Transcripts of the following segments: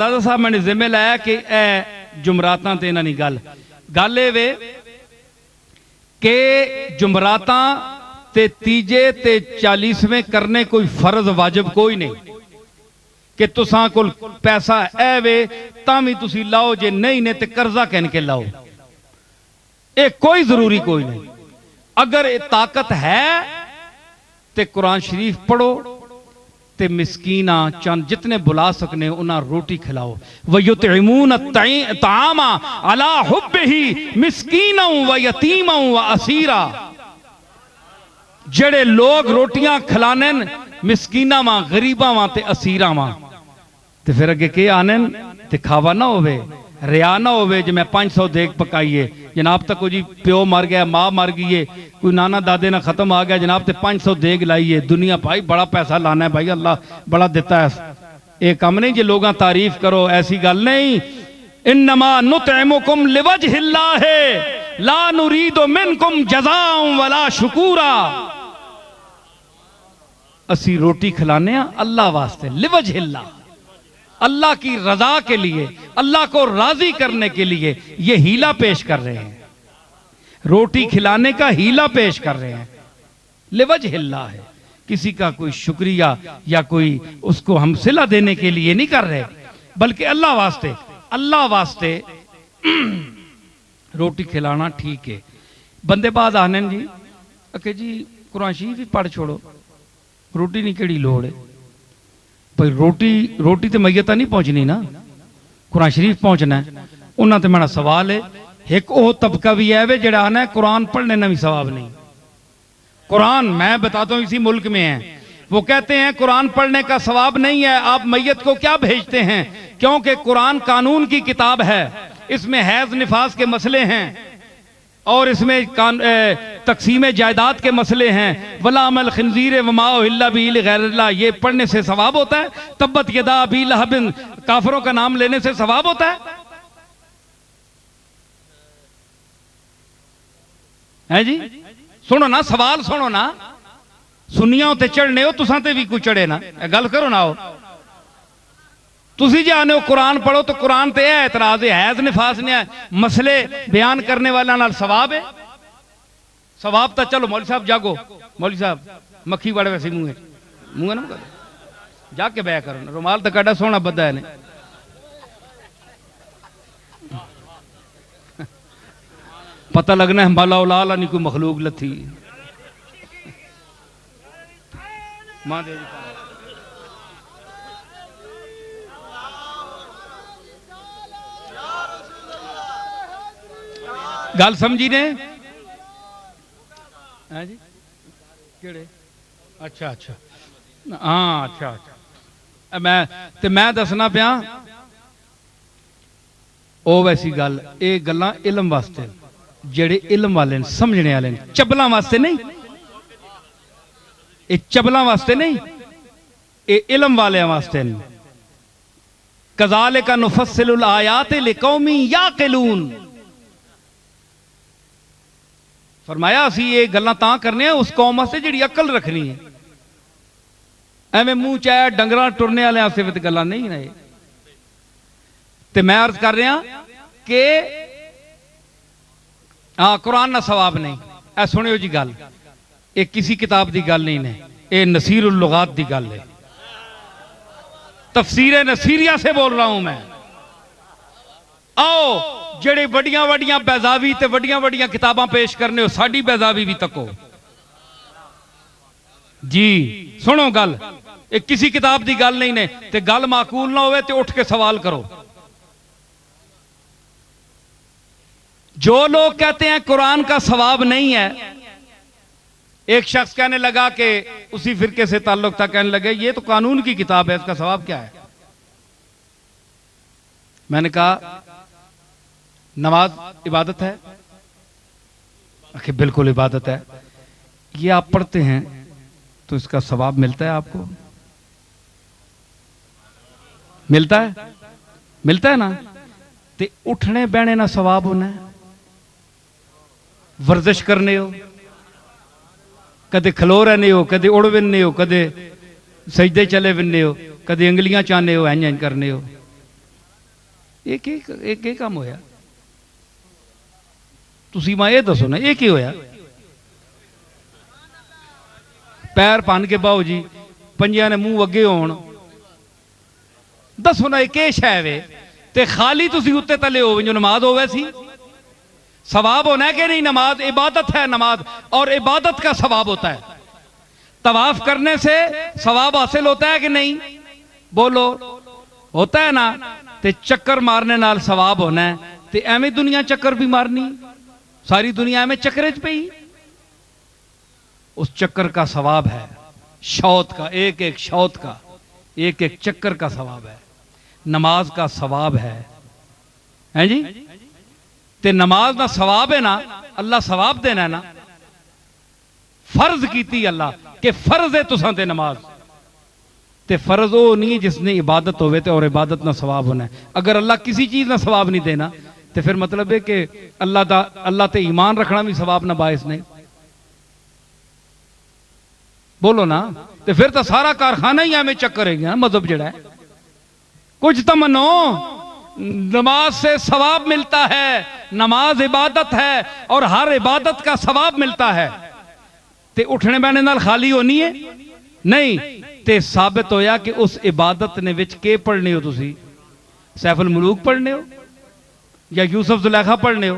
दादा साहब मैंने जिम्मे लाया कि जुमरातां ते इन्हां दी गल ए वे कि जुमरातां ते तीजे ते 40वें करने कोई फर्ज वाजिब कोई नहीं कि तुसां कोल पैसा है वे तां भी तुसी लाओ, जे नहीं ने ते कर्जा कहन के लाओ, ये कोई जरूरी कोई नहीं। अगर ये ताकत है ते कुरान शरीफ पढ़ो ते मिस्कीना चंद जितने बुला सकने उन्हें रोटी खिलाओ। वयुतइमून अत्तामा अला हुब्बिही मिस्कीना व यतीमा व असीरा। जड़े लोग रोटियां खिलाने मिस्कीना वा, गरीबा वा ते असीरा वा, ते फिर अगे के आने दिखावा ना होवे, रिया ना होवे। जे मैं 500 देग पकाइए जनाब तक जी प्यो मर गया, माँ मर गई है, कोई नाना दादे ना खत्म आ गया जनाब ते 500 देग लाइए। दुनिया भाई बड़ा पैसा लाना है, भाई अल्लाह बड़ा देता है। ये काम नहीं जे लोग तारीफ करो, ऐसी गल नहीं। इन्नमा नुतइमुकुम लिवजहिल्लाह ला नुरीदु मिनकुम जज़ाअन वला शुकूरा। असी रोटी खिलाने अल्लाह वास्ते, लिवजहिल्लाह, अल्लाह की रजा के लिए, अल्लाह को राजी करने के लिए ये हीला पेश कर रहे हैं। रोटी खिलाने का हीला पेश कर रहे हैं, लिवजहिल्लाह है। किसी का कोई शुक्रिया या कोई उसको हम सिला देने के लिए नहीं कर रहे, बल्कि अल्लाह वास्ते, अल्लाह वास्ते रोटी खिलाना ठीक है। बंदे बाद आने जी अके जी कुरान शरीफ भी पढ़ छोड़ो, रोटी नहीं केड़ी लोड़ है। भाई रोटी तो मैयत नहीं पहुंचनी ना, कुरान शरीफ पहुंचना है। उन्होंने मेरा सवाल है, एक वो तबका भी है वे जड़ा आना है कुरान पढ़ने ना भी सवाब नहीं। कुरान मैं बताता हूँ इसी मुल्क में है, वो कहते हैं कुरान पढ़ने का सवाब नहीं है, आप मैयत को क्या भेजते हैं? क्योंकि कुरान कानून की किताब है, इसमें हैज निफास के मसले हैं और इसमें तकसीम जायदाद के मसले हैं। वला अमल खिंजीर वमा उहिल्ला बिही लिगैरिल्लाह, ये पढ़ने से सवाब होता है। तब्बत यदा अबी लहब, काफिरों का नाम लेने से सवाब होता है जी? सुनो ना, सवाल सुनो ना, सुनिया ते चढ़ने हो, तुसां ते भी कोई चढ़े ना, गल करो ना। हो तुसी जे आने हो कुरान पढ़ो तो कुरान ते है एतराज है, हैज निफास ने मसले बयान करने वाला नाल सवाब है। सवाब तो चलो मौलवी साहब जागो, मौलवी साहब मक्खी बड़े वैसे मुंह ना जाके बया करो ना, रुमाल तो कड़ा सोना बदा है ने। पता लगना है माला उलाला नहीं कोई मखलूक लथी। मां देवी गल समझी ने? है जी केड़े? अच्छा अच्छा हाँ अच्छा अच्छा। मैं दसना पिया ओ वैसी गल, ये गल्लां इलम वास्ते, जेड़े इलम वाले समझने वाले, चबलों वास्ते नहीं। ये चबलों वास्ते नहीं, ये इलम वाले वास्ते नहीं। कज़ालिका नुफ़स्सिलुल आयाति लिक़ौमिन याक़िलून। फरमाया असी ये गल्लां तां करने उस कौम वास्ते जिहड़ी अकल रखनी है। एवें मुंह चाया डंगरां टुरने वाले आस्ते भी गल्लां नहीं ने। ते मैं अर्ज कर रहा कि हाँ कुरान ना सवाब नहीं। ऐ सुनियो जी गल, ये किसी किताब की गल नहीं ने, ये नसीरुल लुगात की गल है। तफसीर नसीरिया से बोल रहा हूं मैं। आओ जेड़े वड्डियां वड्डियां बैजावी ते वड्डियां वड्डियां किताबां पेश करने हो, साडी बैजावी भी तको जी। सुनो गल, ये किसी किताब की गल नहीं ने, ते गल माकूल ना होवे ते उठ के सवाल करो। जो लोग कहते हैं कुरान का सवाब नहीं है, एक शख्स कहने लगा कि उसी फिरके से ताल्लुक था, कहने लगे ये तो कानून की किताब है, इसका सवाब क्या है? मैंने कहा नमाज इबादत है? आखिर बिल्कुल इबादत है। ये आप पढ़ते हैं तो इसका सवाब मिलता है आपको? मिलता है? मिलता है ना? ते उठने बहने ना सवाब होना है। वर्जिश करने हो, कदे खलो रहने हो, कदे उड़ विनने हो, कदे सजदे चले विनने हो, कदे अंगलियां चाहने हो, इंज करने हो। ਇਹ ਕੰਮ ਹੋਇਆ? ਤੁਸੀਂ ਮੈਂ ਇਹ ਦੱਸੋ ਨਾ, ਇਹ ਕੀ ਹੋਇਆ? ਪੈਰ ਭੰਨ ਕੇ ਬਾਓ ਜੀ, ਪੰਜਿਆਂ ਨੇ ਮੂੰਹ ਅੱਗੇ ਹੋਣ, ਦੱਸੋ ਨਾ ਇਹ ਕੀ ਸ਼ੈ ਵੇ? ਤੇ ਖਾਲੀ ਤੁਸੀਂ ਉੱਤੇ ਤਲੇ ਹੋਵੇ ਜੋ ਨਮਾਜ਼ ਹੋਵੇ سی सवाब होना है कि नहीं? नमाज इबादत है, नमाज और इबादत का सवाब होता है। तवाफ करने से सवाब हासिल होता है कि नहीं? बोलो, होता है ना? ते चक्कर मारने नाल सवाब होना है, ते एवें दुनिया चक्कर भी मारनी, सारी दुनिया में चक्कर च पई, उस चक्कर का सवाब है, शौत का, एक एक शौत का, एक एक चक्कर का सवाब है, नमाज का सवाब है जी। ते नमाज का सवाब है ना, अल्लाह सवाब देना है ना, फर्ज कीती अल्लाह कि फर्ज है तुसां ते नमाज, ते फर्ज वो नहीं जिसने इबादत होवे ते और इबादत ना सवाब होना है। अगर अल्लाह किसी चीज ना सवाब नहीं देना तो फिर मतलब है कि अल्लाह ते ईमान रखना भी सवाब ना बायस नहीं। बोलो ना, तो फिर तो सारा कारखाना ही हमें चक्कर है गया मजहब जड़ा है। कुछ तो मनो, नमाज से सवाब मिलता है, नमाज इबादत है और हर इबादत का सवाब मिलता है। ते उठने बैठने नाल खाली होनी है नहीं, ते साबित होया कि उस इबादत ने विच के पढ़ने हो तुसी? सैफुल मुलूक पढ़ने हो या यूसुफ जुलेखा पढ़ने हो?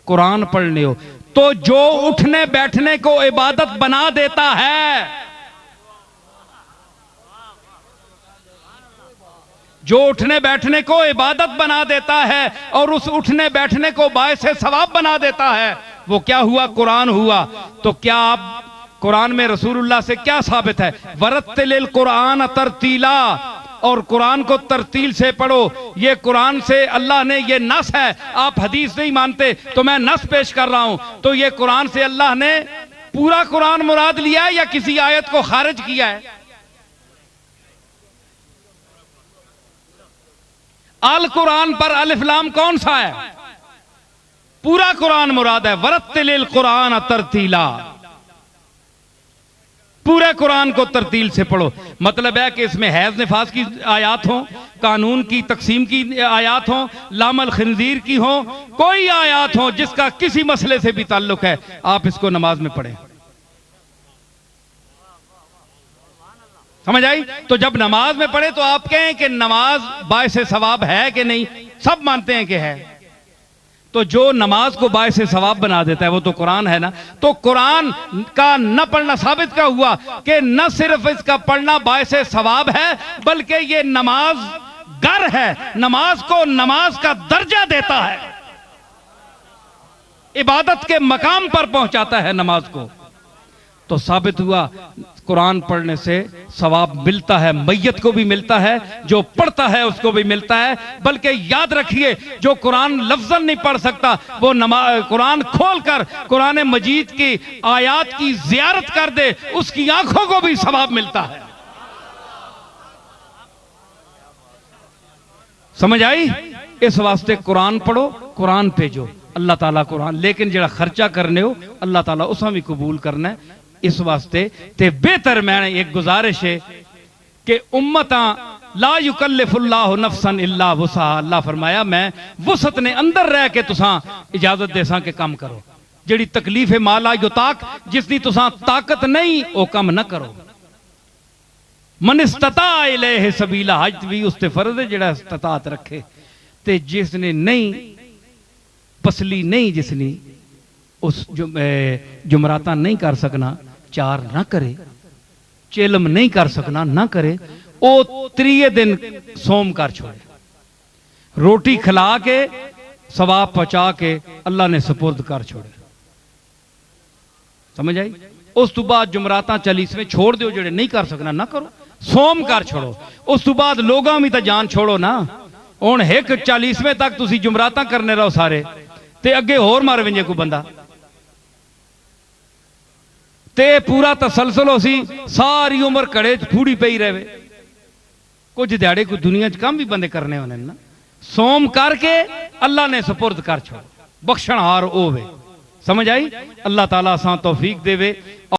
कुरान पढ़ने हो। तो जो उठने बैठने को इबादत बना देता है, जो उठने बैठने को इबादत बना देता है और उस उठने बैठने को बायसे सवाब बना देता है, वो क्या हुआ? कुरान हुआ। तो क्या आप कुरान में रसूलुल्लाह से क्या साबित है? वरत्तिलिल कुरान तरतीला, और कुरान को तरतील से पढ़ो। ये कुरान से अल्लाह ने, ये नस है, आप हदीस नहीं मानते तो मैं नस पेश कर रहा हूं। तो ये कुरान से अल्लाह ने पूरा कुरान मुराद लिया है या किसी आयत को खारिज किया है? अल कुरान पर अलिफ लाम कौन सा है? पूरा कुरान मुराद है। वरत्तिलिल कुरान तरतीला, पूरे कुरान को तरतील से पढ़ो। मतलब है कि इसमें हैज निफास की आयात हो, कानून की तकसीम की आयात हो, लामल खिंजीर की हो, कोई आयात हो जिसका किसी मसले से भी ताल्लुक है, आप इसको नमाज में पढ़ें। समझ आई? तो जब नमाज में पढ़े तो आप कहें कि नमाज बायसे सवाब है कि नहीं? सब मानते हैं कि है। तो जो नमाज को बायसे सवाब बना देता है वो तो कुरान है ना। तो कुरान का न पढ़ना साबित क्या हुआ कि न सिर्फ इसका पढ़ना बायसे सवाब है, बल्कि ये नमाज गर है, नमाज को नमाज का दर्जा देता है, इबादत के मकाम पर पहुंचाता है नमाज को। तो साबित हुआ कुरान पढ़ने से सवाब मिलता है, मैयत को भी मिलता है, जो पढ़ता है उसको भी मिलता है। बल्कि याद रखिए, जो कुरान लफ्ज़न नहीं पढ़ सकता वो कुरान खोलकर कुरान मजीद की आयात की ज़ियारत कर दे, उसकी आंखों को भी सवाब मिलता है। समझ आई? इस वास्ते कुरान पढ़ो, कुरान भेजो, अल्लाह ताला कुरान, लेकिन जरा खर्चा करने हो अल्लाह ताला उसा भी कबूल करना है। इस वास्ते ते बेहतर मैंने एक गुजारिश है कि उम्मता ला युकल्लिफुल्लाहु नफ्सन इल्ला वुसहा, अल्लाह फरमाया मैं वुसत ने अंदर रह के तुसां इजाजत देसां के काम करो। जिहड़ी तकलीफ है माला युताक, जिसदी तुसां ताकत नहीं वो काम न करो। मन इस्तता इलैहि सबीला, हज भी उसते फर्ज है जिहड़ा इस्तताअत रखे, ते जिसने नहीं पसली नहीं, जिसने उस जुमराता नहीं कर सकना, चार ना करे, चेलम नहीं कर सकना ना करे, वो त्रीये दिन सोम कर छोड़े, रोटी खिला के सवाब पहुंचा के अल्लाह ने सुपुर्द कर छोड़े। समझ आई? उस तो बाद जुमराता 40वें छोड़ दो, जेड़े नहीं कर सकना ना करो, सोम कर छोड़ो। उस तो बाद लोगों में तो जान छोड़ो ना। हुण एक 40वें तक तुसी जुमराता करने रहो सारे, ते अगे होर मार विंजे कोई बंदा, ते पूरा तसलसल हो सी, सारी उम्र घड़े फूड़ी पई रहे। कुछ दिहाड़े कोई दुनिया च काम भी बंदे करने होने ना। सोम करके अल्लाह ने सुपुर्द कर छोड़ो, बख्शणहार होवे। समझ आई? अल्लाह ताला असां तौफीक देवे।